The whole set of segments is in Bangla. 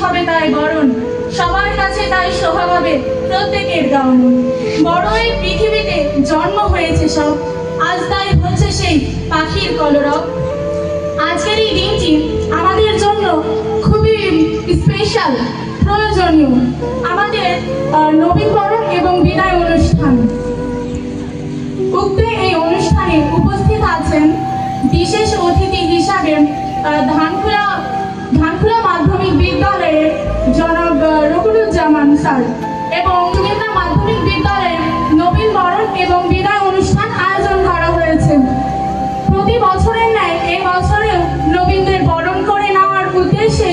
হবে তাই বরণ, সবার কাছে তাই শোভা পাবে প্রত্যেকের গাউন। বড় এই পৃথিবীতে জন্ম হয়েছে সব, আজ তাই হচ্ছে সেই পাখির কলরব। আজকের এই দিনটি আমাদের জন্য খুবই স্পেশাল, প্রয়োজনীয়। আমাদের নবীনবরণ এবং বিদায় অনুষ্ঠান। উক্ত এই অনুষ্ঠানে উপস্থিত আছেন বিশেষ অতিথি হিসাবে ধানখোলা মাধ্যমিক বিদ্যালয়ের জনাব রকুনুজ্জামান স্যার এবং কুমিল্লা মাধ্যমিক বিদ্যালয়ের নবীনবরণ এবং বিদায় অনুষ্ঠান আয়োজন করা হয়েছে। প্রতি বছরের ন্যায় এই বছরেও নবীনদের বরণ করে নেওয়ার উদ্দেশ্যে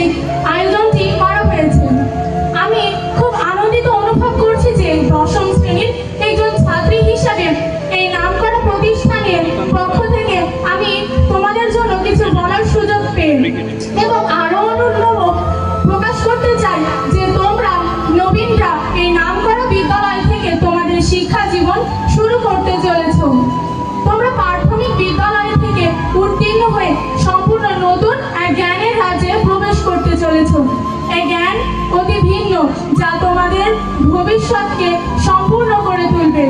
আয়োজনটি করা হয়েছে। আমি খুব আনন্দিত অনুভব করছি যে দশম শ্রেণীর একজন ছাত্রী হিসাবে এই নামকরা প্রতিষ্ঠানের পক্ষ থেকে আমি তোমাদের জন্য কিছু বলার সুযোগ পেয়ে এবং আরো অনুভব প্রকাশ করতে চাই যে তোমরা নবীনরা এই নামকরা বিদ্যালয় থেকে তোমাদের শিক্ষা জীবন শুরু করতে চলেছ। তোমরা প্রাথমিক বিদ্যালয় থেকে উত্তীর্ণ হয়ে সম্পূর্ণ নতুন এক জ্ঞানের রাজ্যে প্রবেশ করতে চলেছ। এই জ্ঞান অতি ভিন্ন, যা তোমাদের ভবিষ্যৎকে সম্পূর্ণ করে তুলবে।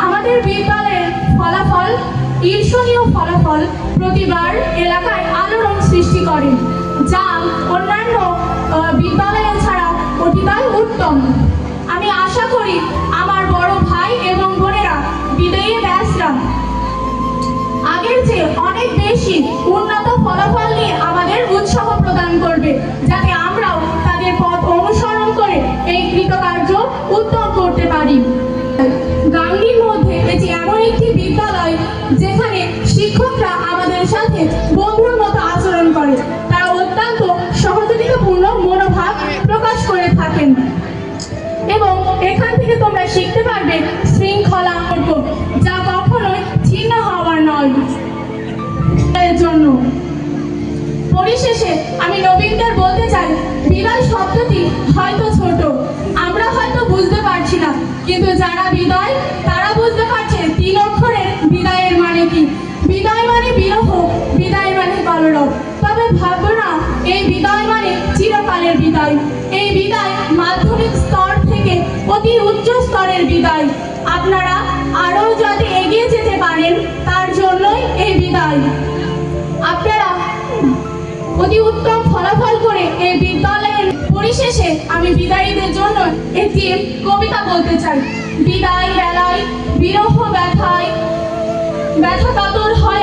আমাদের বিদ্যালয়ের ফলাফল, ঈর্ষণীয় ফলাফল, প্রতিবার এলাকায় আলোড়ন সৃষ্টি করে, যা অন্যান্য বিদ্যালয় ছাড়া অতিটাই উত্তম। আমি আশা করি আমার বড় ভাই এবং বোনেরা বিদায়ী ব্যাচরা আগের চেয়ে অনেক বেশি উন্নত ফলাফল নিয়ে আমাদের উৎসাহ প্রদান করবে, যাতে আমরাও তাদের পথ অনুসরণ করে এই কৃতকার্য উত্তম করতে পারি। গাঙ্গীর মধ্যে এটি এমন একটি বিদ্যালয় যেখানে শিক্ষকরা আমাদের সাথে বন্ধুর মতো আচরণ করে, তারা অত্যন্ত সহযোগিতাপূর্ণ মনোভাব প্রকাশ করে থাকেন এবং এখান থেকে তোমরা শিখতে পারবে শৃঙ্খলা, যা কখনোই ছিন্ন হওয়ার নয়। এর জন্য পরিশেষে আমি নবীনদের বলতে চাই, বিদায় শব্দটি হয়তো ছোট, আমরা হয়তো বুঝতে পারছি না, কিন্তু যারা বিদায় তারা বুঝতে পারছে 3 অক্ষরের বিদায়ের মানে কি। বিদায় মানে বিরহ, বিদায় মানে কলরব। তবে ভাববো না এই বিদায় মানে চিরকালের বিদায়। এই বিদায় মাধ্যমিক স্তর থেকে অতি উচ্চ স্তরের বিদায়। আপনারা আরো যাতে এগিয়ে যেতে পারেন তার জন্যই এই বিদায়। আপনারা অতি উত্তম ফলাফল করে এই বিদ্যালয়ের পরিশেষে আমি বিদায়ীদের জন্য একটি কবিতা বলতে চাই। বিদায় বেলায় বিরহ ব্যথা কাতর হয়